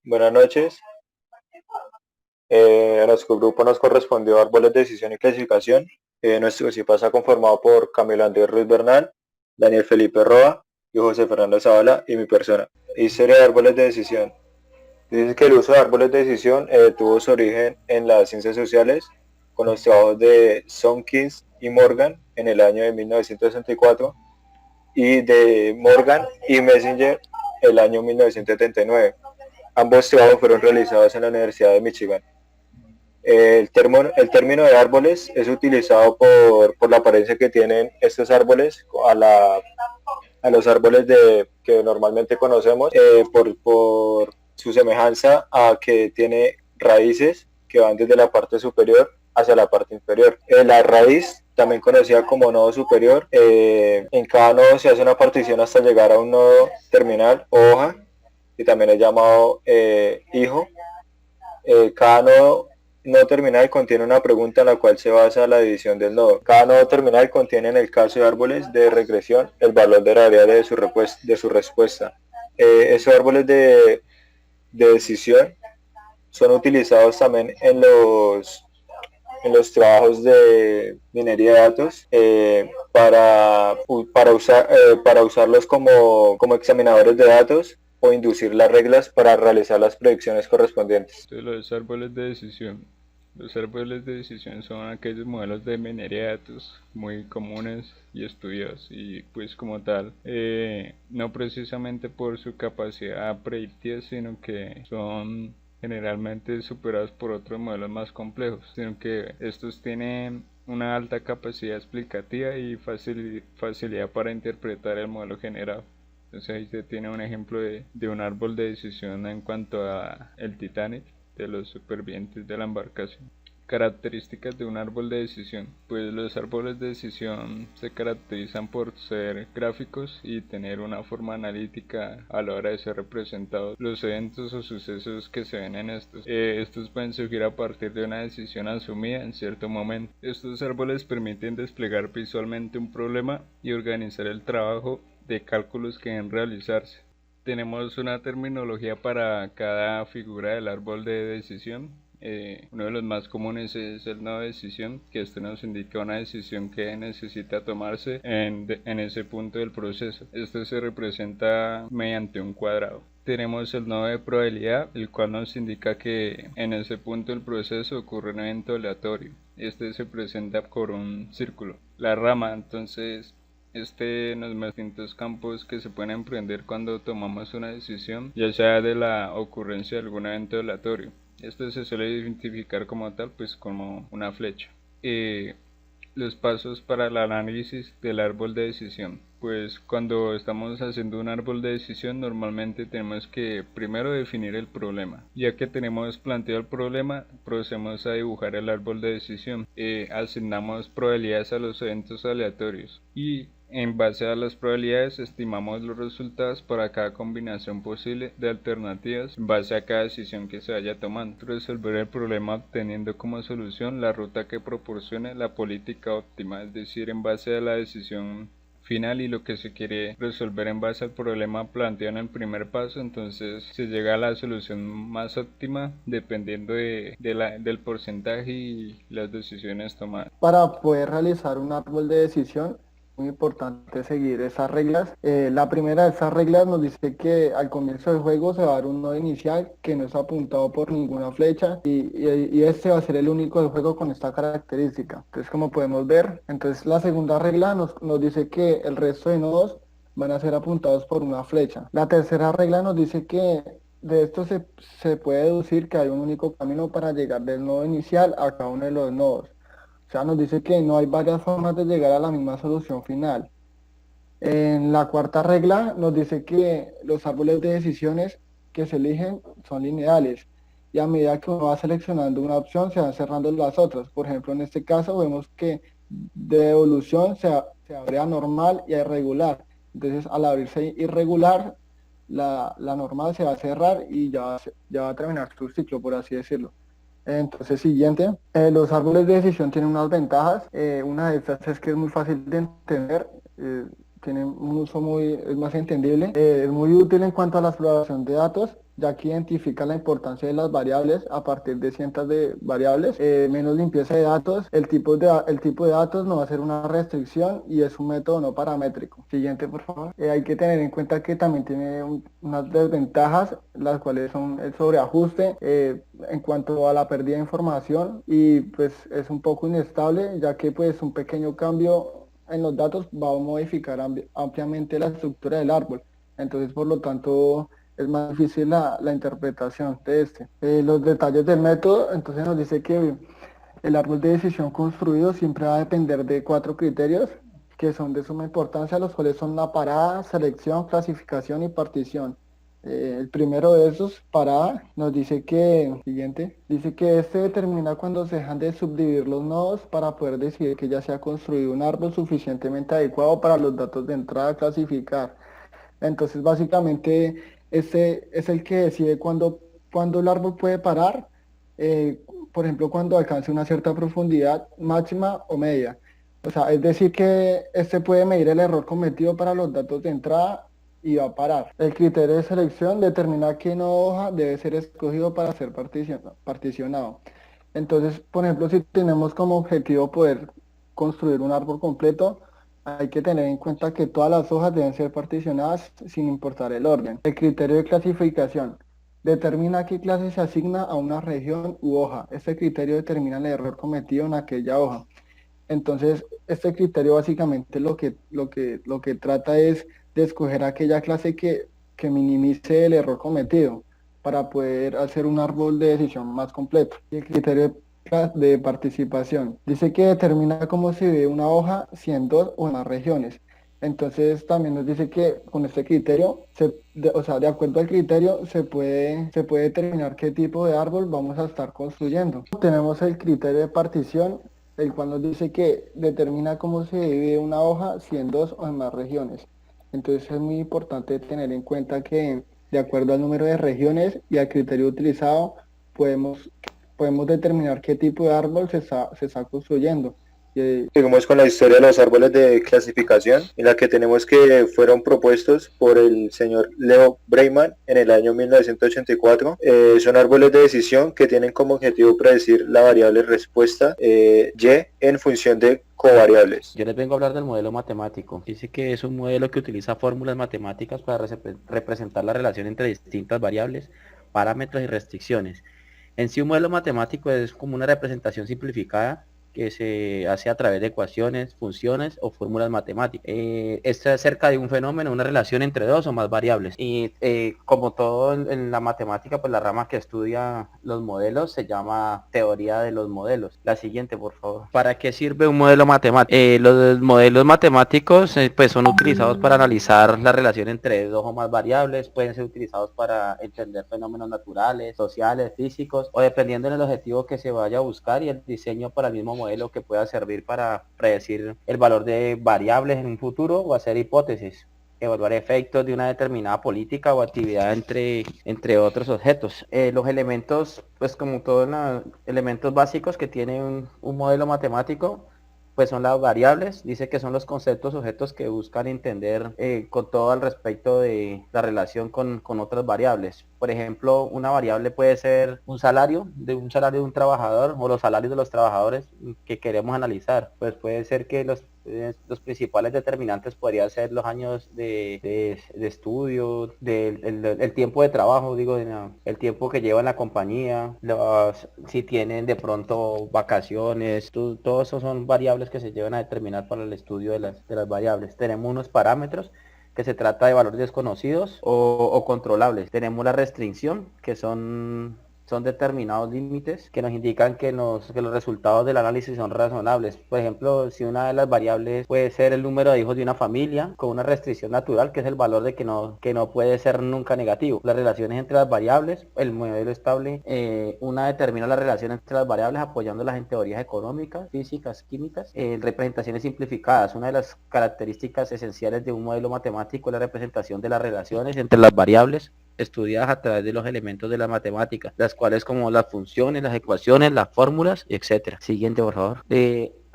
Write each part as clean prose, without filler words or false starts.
Buenas noches. A nuestro grupo nos correspondió árboles de decisión y clasificación. Nuestro CIPA está conformado por Camilo Andrés Ruiz Bernal, Daniel Felipe Roa y José Fernando Zavala y mi persona. Historia de árboles de decisión. Dice que el uso de árboles de decisión tuvo su origen en las ciencias sociales con los trabajos de Sonkins y Morgan en el año de 1964 y de Morgan y Messenger el año 1979. Ambos trabajos fueron realizados en la Universidad de Michigan. El término de árboles es utilizado por la apariencia que tienen estos árboles a los árboles que normalmente conocemos, por su semejanza a que tiene raíces que van desde la parte superior hacia la parte inferior. La raíz, también conocida como nodo superior, en cada nodo se hace una partición hasta llegar a un nodo terminal o hoja, y también es llamado hijo. Cada nodo terminal contiene una pregunta en la cual se basa la división del nodo. Cada nodo terminal contiene, en el caso de árboles de regresión, el valor de la variable de su respuesta. Esos árboles de decisión son utilizados también en los trabajos de minería de datos, para usarlos como examinadores de datos o inducir las reglas para realizar las predicciones correspondientes. Entonces, los árboles de decisión. Los árboles de decisión son aquellos modelos de minería de datos muy comunes y estudiados y pues como tal, no precisamente por su capacidad predictiva, sino que son generalmente superados por otros modelos más complejos, sino que estos tienen una alta capacidad explicativa y facilidad para interpretar el modelo generado. Entonces ahí se tiene un ejemplo de un árbol de decisión en cuanto a el Titanic, de los supervivientes de la embarcación. Características de un árbol de decisión. Pues los árboles de decisión se caracterizan por ser gráficos y tener una forma analítica a la hora de ser representados los eventos o sucesos que se ven en estos. Estos pueden surgir a partir de una decisión asumida en cierto momento. Estos árboles permiten desplegar visualmente un problema y organizar el trabajo de cálculos que deben realizarse. Tenemos una terminología para cada figura del árbol de decisión. Uno de los más comunes es el nodo de decisión, que este nos indica una decisión que necesita tomarse en ese punto del proceso. Esto se representa mediante un cuadrado. Tenemos el nodo de probabilidad, el cual nos indica que en ese punto del proceso ocurre un evento aleatorio. Este se presenta por un círculo. La rama, entonces, nos muestra distintos campos que se pueden emprender cuando tomamos una decisión, ya sea de la ocurrencia de algún evento aleatorio. Esto se suele identificar como tal, pues como una flecha. Los pasos para el análisis del árbol de decisión. Pues cuando estamos haciendo un árbol de decisión, normalmente tenemos que primero definir el problema. Ya que tenemos planteado el problema, procedemos a dibujar el árbol de decisión. Asignamos probabilidades a los eventos aleatorios y en base a las probabilidades estimamos los resultados para cada combinación posible de alternativas en base a cada decisión que se vaya tomando. Resolver el problema obteniendo como solución la ruta que proporcione la política óptima, es decir, en base a la decisión final y lo que se quiere resolver en base al problema planteado en el primer paso, entonces se llega a la solución más óptima dependiendo del porcentaje y las decisiones tomadas. Para poder realizar un árbol de decisión, muy importante seguir esas reglas. La primera de esas reglas nos dice que al comienzo del juego se va a dar un nodo inicial que no es apuntado por ninguna flecha y este va a ser el único del juego con esta característica. Entonces, como podemos ver, entonces la segunda regla nos dice que el resto de nodos van a ser apuntados por una flecha. La tercera regla nos dice que de esto se puede deducir que hay un único camino para llegar del nodo inicial a cada uno de los nodos. O sea, nos dice que no hay varias formas de llegar a la misma solución final. En la cuarta regla nos dice que los árboles de decisiones que se eligen son lineales y a medida que uno va seleccionando una opción se van cerrando las otras. Por ejemplo, en este caso vemos que de evolución se abre a normal y a irregular. Entonces, al abrirse irregular, la normal se va a cerrar y ya va a terminar su ciclo, por así decirlo. Entonces, siguiente, los árboles de decisión tienen unas ventajas. Una de estas es que es muy fácil de entender, tiene un uso es más entendible, es muy útil en cuanto a la exploración de datos ya que identifica la importancia de las variables a partir de cientos de variables, menos limpieza de datos, el tipo de datos no va a ser una restricción y es un método no paramétrico. Siguiente, por favor. Hay que tener en cuenta que también tiene unas desventajas, las cuales son el sobreajuste en cuanto a la pérdida de información y pues es un poco inestable, ya que pues un pequeño cambio en los datos va a modificar ampliamente la estructura del árbol. Entonces, por lo tanto, es más difícil la interpretación de este. Los detalles del método, entonces nos dice que el árbol de decisión construido siempre va a depender de 4 criterios que son de suma importancia, los cuales son la parada, selección, clasificación y partición. El primero de esos, parada, nos dice que, siguiente, dice que este determina cuando se dejan de subdividir los nodos para poder decidir que ya se ha construido un árbol suficientemente adecuado para los datos de entrada a clasificar. Entonces, básicamente, este es el que decide cuándo el árbol puede parar, eh, por ejemplo, cuando alcance una cierta profundidad máxima o media. O sea, es decir que este puede medir el error cometido para los datos de entrada y va a parar. El criterio de selección determina qué no hoja debe ser escogido para ser particionado. Entonces, por ejemplo, si tenemos como objetivo poder construir un árbol completo, hay que tener en cuenta que todas las hojas deben ser particionadas sin importar el orden. El criterio de clasificación determina qué clase se asigna a una región u hoja. Este criterio determina el error cometido en aquella hoja. Entonces, este criterio básicamente lo que trata es de escoger aquella clase que minimice el error cometido para poder hacer un árbol de decisión más completo. Y el criterio de participación dice que determina cómo se ve una hoja si en dos o en más regiones. Entonces también nos dice que con este criterio, o sea, de acuerdo al criterio, se puede determinar qué tipo de árbol vamos a estar construyendo. Tenemos el criterio de partición, el cual nos dice que determina cómo se divide una hoja si en dos o en más regiones. Entonces es muy importante tener en cuenta que de acuerdo al número de regiones y al criterio utilizado, podemos, podemos determinar qué tipo de árbol se está construyendo. Seguimos con la historia de los árboles de clasificación, en la que tenemos que fueron propuestos por el señor Leo Breiman en el año 1984. Son árboles de decisión que tienen como objetivo predecir la variable respuesta Y en función de covariables. Yo les vengo a hablar del modelo matemático. Dice que es un modelo que utiliza fórmulas matemáticas para representar la relación entre distintas variables, parámetros y restricciones. En sí, un modelo matemático es como una representación simplificada que se hace a través de ecuaciones, funciones o fórmulas matemáticas. Esto es acerca de un fenómeno, una relación entre dos o más variables. Y como todo en la matemática, pues la rama que estudia los modelos se llama teoría de los modelos. La siguiente, por favor. ¿Para qué sirve un modelo matemático? Los modelos matemáticos pues son utilizados para analizar la relación entre dos o más variables, pueden ser utilizados para entender fenómenos naturales, sociales, físicos, o dependiendo del objetivo que se vaya a buscar y el diseño para el mismo modelo que pueda servir para predecir el valor de variables en un futuro o hacer hipótesis, evaluar efectos de una determinada política o actividad entre otros objetos. Los elementos, pues como todos los elementos básicos que tiene un modelo matemático, pues son las variables. Dice que son los conceptos objetos que buscan entender con todo al respecto de la relación con otras variables. Por ejemplo, una variable puede ser un salario de un trabajador o los salarios de los trabajadores que queremos analizar. Pues puede ser que los principales determinantes podrían ser los años de estudio, el tiempo de trabajo, digo, el tiempo que lleva en la compañía, si tienen de pronto vacaciones, todo eso son variables que se llevan a determinar para el estudio de las variables. Tenemos unos parámetros que se trata de valores desconocidos o controlables. Tenemos la restricción, que son determinados límites que nos indican que los resultados del análisis son razonables. Por ejemplo, si una de las variables puede ser el número de hijos de una familia con una restricción natural, que es el valor de que no puede ser nunca negativo. Las relaciones entre las variables, el modelo estable, una determina la relación entre las variables apoyándolas en teorías económicas, físicas, químicas, representaciones simplificadas. Una de las características esenciales de un modelo matemático es la representación de las relaciones entre las variables estudiadas a través de los elementos de la matemática, las cuales como las funciones, las ecuaciones, las fórmulas, etcétera. Siguiente, por favor.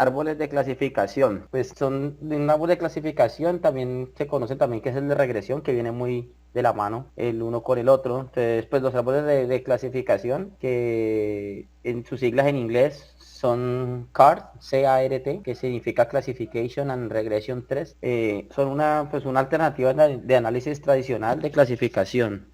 Árboles de clasificación, pues son de un árbol de clasificación, también se conoce también que es el de regresión, que viene muy de la mano el uno con el otro. Entonces, pues los árboles de clasificación, que en sus siglas en inglés son CART, C-A-R-T, que significa Classification and Regression 3, son una alternativa de análisis tradicional de clasificación.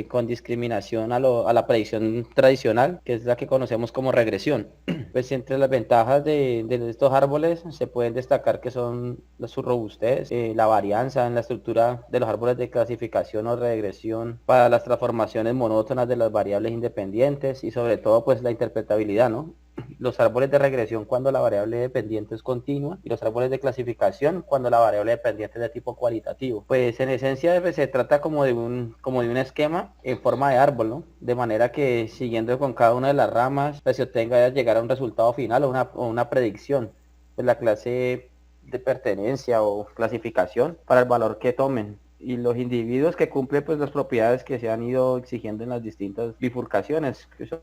Con discriminación a la predicción tradicional, que es la que conocemos como regresión. Pues entre las ventajas de estos árboles se pueden destacar que son su robustez, la varianza en la estructura de los árboles de clasificación o regresión para las transformaciones monótonas de las variables independientes y sobre todo pues la interpretabilidad, ¿no? Los árboles de regresión cuando la variable dependiente es continua y los árboles de clasificación cuando la variable dependiente es de tipo cualitativo. Pues en esencia pues, se trata como de un esquema en forma de árbol, ¿no? De manera que siguiendo con cada una de las ramas pues se obtenga llegar a un resultado final o una predicción. Pues la clase de pertenencia o clasificación para el valor que tomen y los individuos que cumplen pues las propiedades que se han ido exigiendo en las distintas bifurcaciones, que son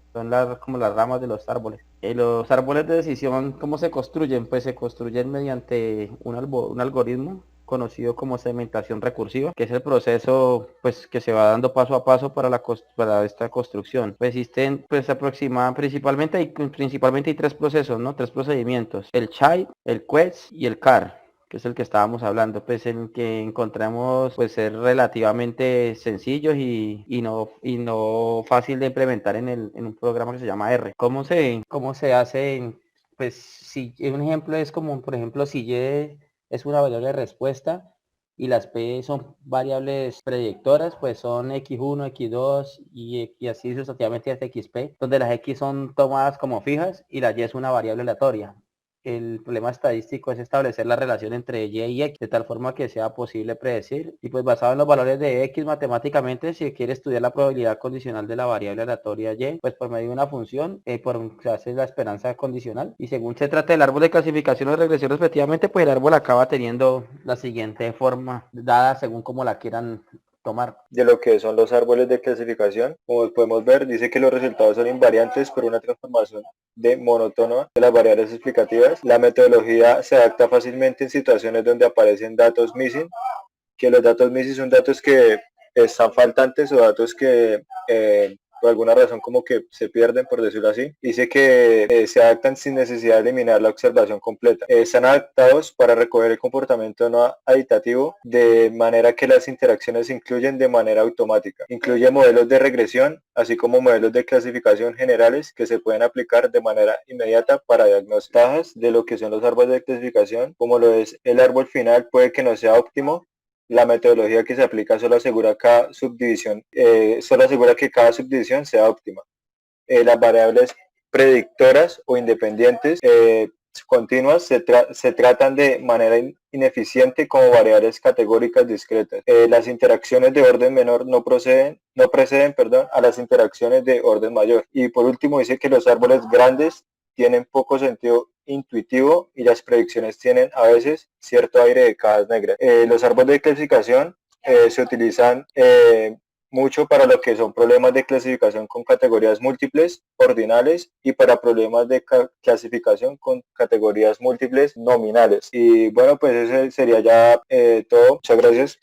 como las ramas de los árboles. Los árboles de decisión, ¿cómo se construyen? Pues se construyen mediante un algoritmo conocido como segmentación recursiva, que es el proceso pues que se va dando paso a paso para esta construcción. Pues existen pues principalmente hay tres procesos, ¿no? Tres procedimientos: el child, el quest y el car, que es el que estábamos hablando, pues en que encontramos pues ser relativamente sencillos y no fácil de implementar en un programa que se llama R. ¿Cómo se hace? Pues si un ejemplo es como, por ejemplo, si Y es una variable de respuesta y las P son variables predictoras, pues son X1, X2 y así sucesivamente hasta XP, donde las X son tomadas como fijas y la Y es una variable aleatoria. El problema estadístico es establecer la relación entre Y y X de tal forma que sea posible predecir, y pues basado en los valores de X matemáticamente, si quiere estudiar la probabilidad condicional de la variable aleatoria Y, pues por medio de una función se hace la esperanza condicional, y según se trata del árbol de clasificación o regresión respectivamente, pues el árbol acaba teniendo la siguiente forma dada según como la quieran tomar. De lo que son los árboles de clasificación, como podemos ver, dice que los resultados son invariantes por una transformación de monótono de las variables explicativas. La metodología se adapta fácilmente en situaciones donde aparecen datos missing, que los datos missing son datos que están faltantes o datos que por alguna razón como que se pierden, por decirlo así. Dice que se adaptan sin necesidad de eliminar la observación completa. Están adaptados para recoger el comportamiento no aditativo de manera que las interacciones se incluyen de manera automática. Incluye modelos de regresión, así como modelos de clasificación generales que se pueden aplicar de manera inmediata para diagnóstico. Ventajas de lo que son los árboles de clasificación, como lo es el árbol final, puede que no sea óptimo. La metodología que se aplica solo asegura que cada subdivisión sea óptima. Las variables predictoras o independientes continuas se tratan de manera ineficiente como variables categóricas discretas. Las interacciones de orden menor no preceden a las interacciones de orden mayor. Y por último dice que los árboles grandes tienen poco sentido intuitivo y las predicciones tienen a veces cierto aire de cajas negras. Los árboles de clasificación se utilizan mucho para lo que son problemas de clasificación con categorías múltiples ordinales y para problemas de clasificación con categorías múltiples nominales. Y bueno, pues ese sería ya todo. Muchas gracias.